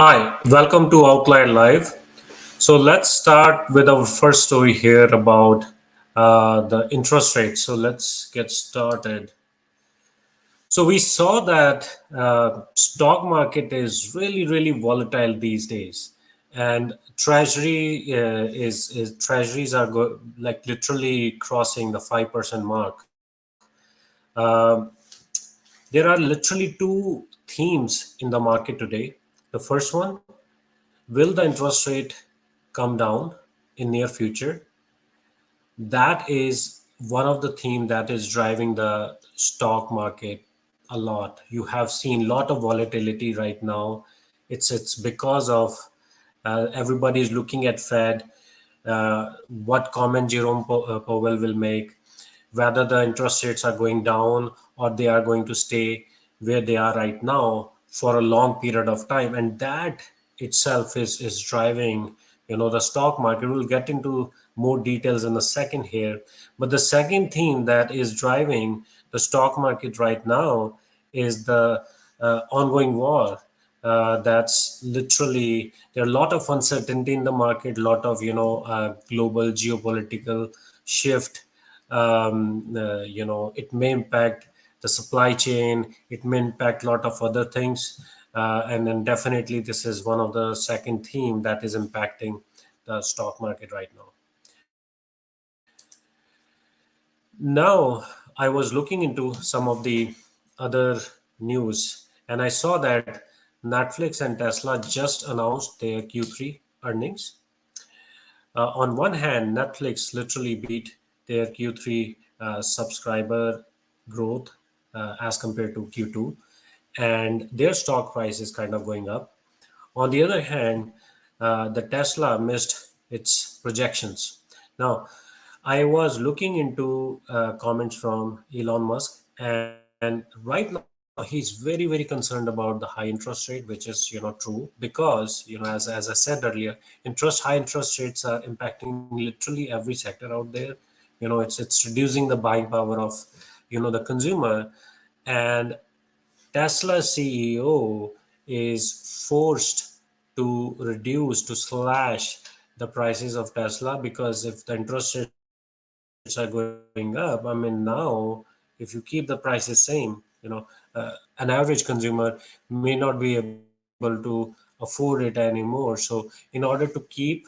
Hi, welcome to Outlier Live. So let's start with our first story here about the interest rate. So let's get started. So we saw that stock market is really volatile these days, and treasury is treasuries are like literally crossing the 5% mark. Um there are literally two themes in the market today. The first one: will the interest rate come down in near future? That is one of the theme that is driving the stock market a lot. You have seen a lot of volatility right now. It's because of everybody is looking at Fed, what comment Jerome Powell will make, whether the interest rates are going down or they are going to stay where they are right now for a long period of time, and that itself is driving the stock market. We'll get into more details in a second here, but the second theme that is driving the stock market right now is the ongoing war. That's literally, there are a lot of uncertainty in the market, a lot of global geopolitical shift. It may impact the supply chain, it may impact a lot of other things, and then definitely this is one of the second theme that is impacting the stock market right now. Now, I was looking into some of the other news, and I saw that Netflix and Tesla just announced their Q3 earnings. On one hand, Netflix literally beat their Q3 subscriber growth as compared to Q2, and their stock price is kind of going up. On the other hand, the Tesla missed its projections. Now, I was looking into comments from Elon Musk, and right now he's very concerned about the high interest rate, which is true, because as I said earlier, high interest rates are impacting literally every sector out there. It's reducing the buying power of the consumer, and Tesla CEO is forced to reduce, to slash the prices of Tesla, because if the interest rates are going up, I mean, now if you keep the prices same, an average consumer may not be able to afford it anymore. So in order to keep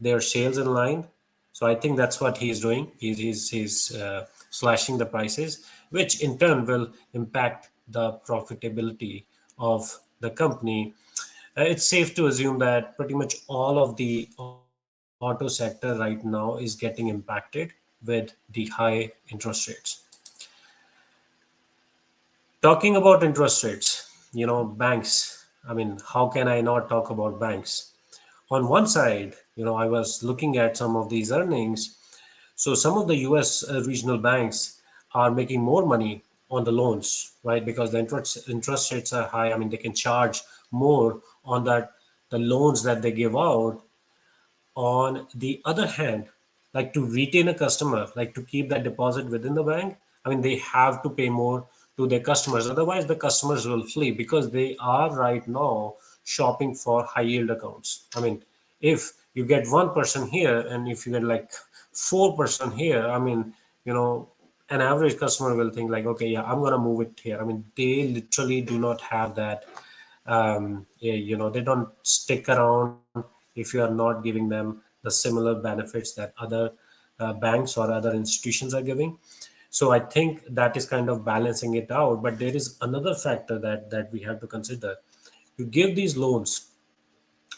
their sales in line, so I think that's what he's doing. He's slashing the prices, which in turn will impact the profitability of the company. It's safe to assume that pretty much all of the auto sector right now is getting impacted with the high interest rates. Talking about interest rates, banks. I mean, how can I not talk about banks? On one side, I was looking at some of these earnings. So some of the US regional banks are making more money on the loans, right? Because the interest rates are high. I mean, they can charge more on the loans that they give out. On the other hand, like to retain a customer, like to keep that deposit within the bank, I mean, they have to pay more to their customers. Otherwise, the customers will flee, because they are right now shopping for high yield accounts. I mean, if you get 1% here and if you get like 4% here, I mean, an average customer will think like, okay, yeah, I'm gonna move it here. I mean, they literally do not have that. Yeah, they don't stick around if you are not giving them the similar benefits that other banks or other institutions are giving. So I think that is kind of balancing it out. But there is another factor that we have to consider. You give these loans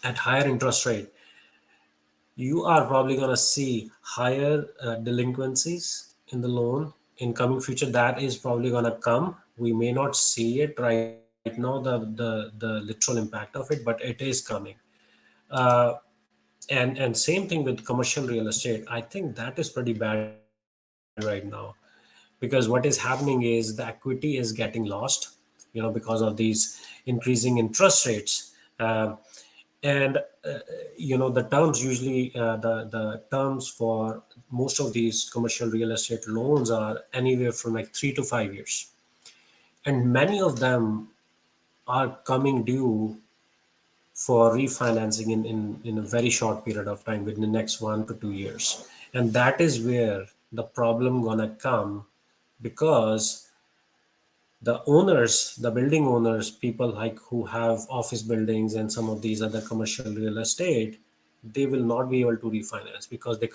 at higher interest rate, you are probably going to see higher delinquencies in the loan in coming future. That is probably going to come. We may not see it right now, the literal impact of it, but it is coming. uh, and same thing with commercial real estate. I think that is pretty bad right now, because what is happening is the equity is getting lost, because of these increasing interest rates. And the terms usually, the terms for most of these commercial real estate loans are anywhere from like 3 to 5 years, and many of them are coming due for refinancing in a very short period of time within the next 1 to 2 years. And that is where the problem gonna come, because the owners, the building owners, people like who have office buildings and some of these other commercial real estate, they will not be able to refinance because they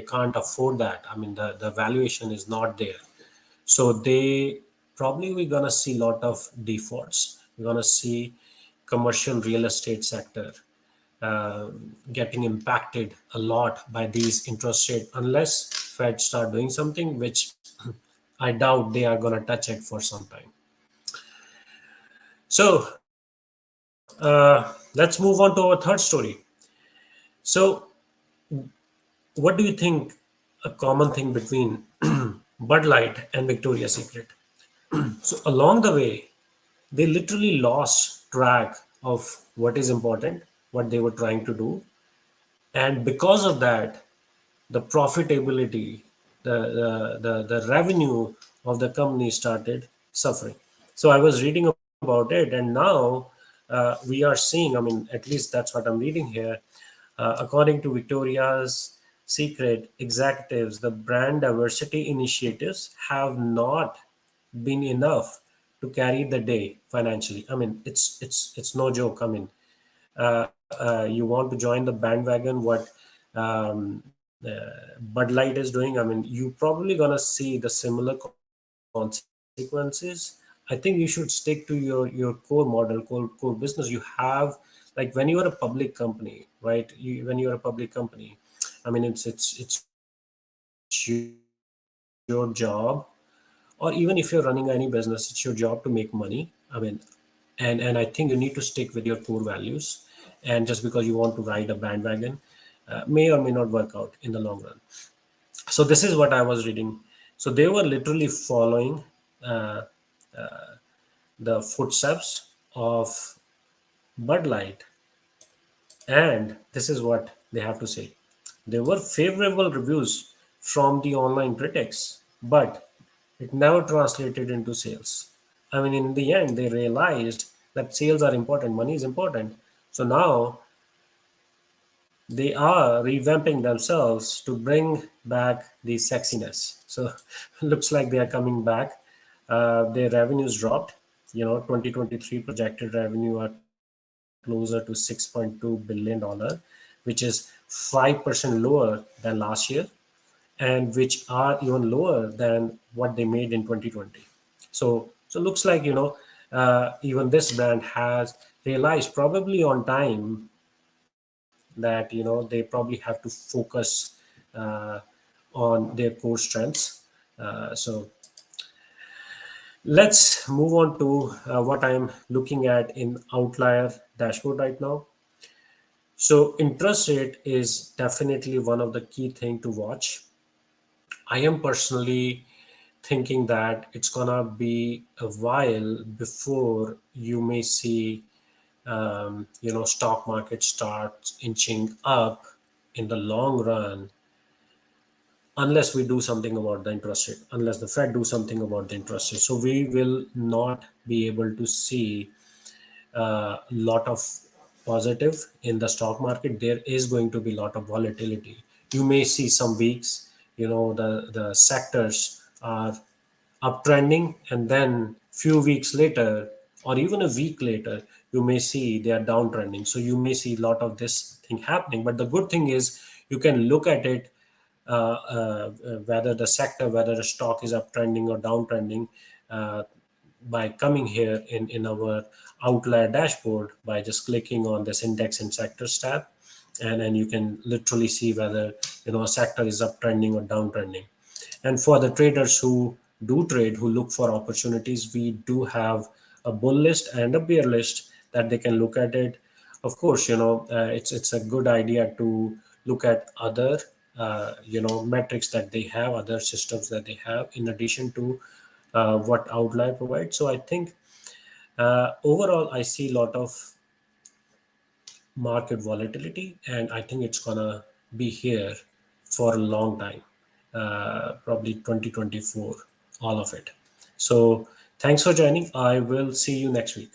can't afford that. I mean, the valuation is not there. So they probably we're gonna see a lot of defaults. We're gonna see commercial real estate sector uh, getting impacted a lot by these interest rate unless Fed start doing something, which I doubt they are gonna touch it for some time. So let's move on to our third story. So what do you think a common thing between Bud Light and Victoria's Secret? So along the way, they literally lost track of what is important, what they were trying to do, and because of that, the profitability, the revenue of the company started suffering. So I was reading about it, and now we are seeing. I mean, at least that's what I'm reading here. According to Victoria's Secret executives, the brand diversity initiatives have not been enough to carry the day financially. I mean, it's no joke. I mean, you want to join the bandwagon what Bud Light is doing. I mean, you probably gonna see the similar consequences. I think you should stick to your core model, core business. You have, like, when you are a public company, right? When you are a public company, I mean, it's your job, or even if you're running any business, it's your job to make money. I mean, and I think you need to stick with your core values. And just because you want to ride a bandwagon, may or may not work out in the long run. So this is what I was reading. So they were literally following uh, the footsteps of Bud Light, and this is what they have to say. There were favorable reviews from the online critics, but it never translated into sales. I mean, in the end, they realized that sales are important, money is important. So now they are revamping themselves to bring back the sexiness. So looks like they are coming back. Their revenues dropped. 2023 projected revenue are closer to $6.2 billion, which is 5% lower than last year, and which are even lower than what they made in 2020. So looks like even this brand has realized probably on time that they probably have to focus uh, on their core strengths. So let's move on to what I'm looking at in Outlier dashboard right now. So interest rate is definitely one of the key thing to watch. I am personally thinking that it's gonna be a while before you may see stock market starts inching up in the long run, unless we do something about the interest rate, unless the Fed do something about the interest rate. So we will not be able to see a lot of positive in the stock market. There is going to be a lot of volatility. You may see some weeks, the sectors are uptrending, and then few weeks later or even a week later, you may see they are downtrending. So you may see a lot of this thing happening. But the good thing is you can look at it, whether the sector, whether the stock is uptrending or downtrending, uh, by coming here in our Outlier dashboard by just clicking on this index and sectors tab, and then you can literally see whether a sector is uptrending or downtrending. And for the traders who do trade, who look for opportunities, we do have a bull list and a bear list that they can look at it. Of course, it's a good idea to look at other metrics that they have, other systems that they have, in addition to what Outlier provides. So I think overall, I see a lot of market volatility, and I think it's gonna be here for a long time, probably 2024, all of it. So thanks for joining. I will see you next week.